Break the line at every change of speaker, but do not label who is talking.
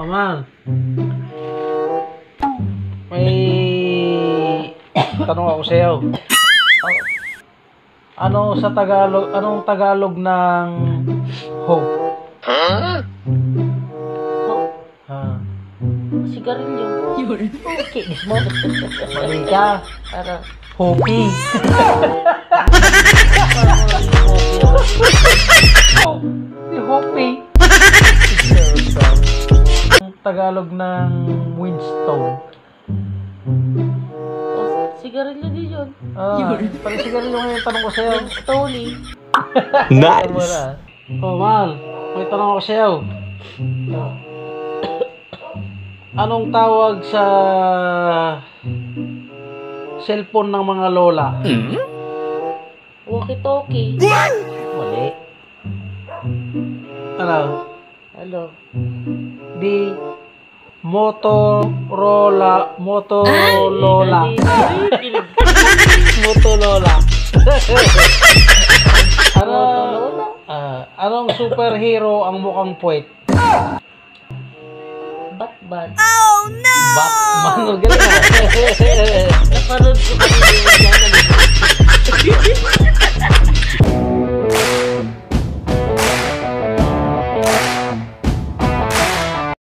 man. May tanong ako sa'yo. Anong Tagalog ng hope?
Sigarilyo. Okay, mo.
Mali ka.
Ano?
Hopi. Di Hopi. Ang Tagalog ng Winston.
Sigarilyo din yun.
Pag sigarilyo ngayon tanong ko sa'yo.
Tony.
Nice. Oh, Mal. May tanong ako sa'yo. Anong tawag sa cellphone ng mga lola?
Walkie-talkie.
Mali. Ano?
Ano?
Di Motorola. Motorola. Ano? Anong superhero ang mukhang puwet?
Batman.
Batman. Galing.
Napanood ko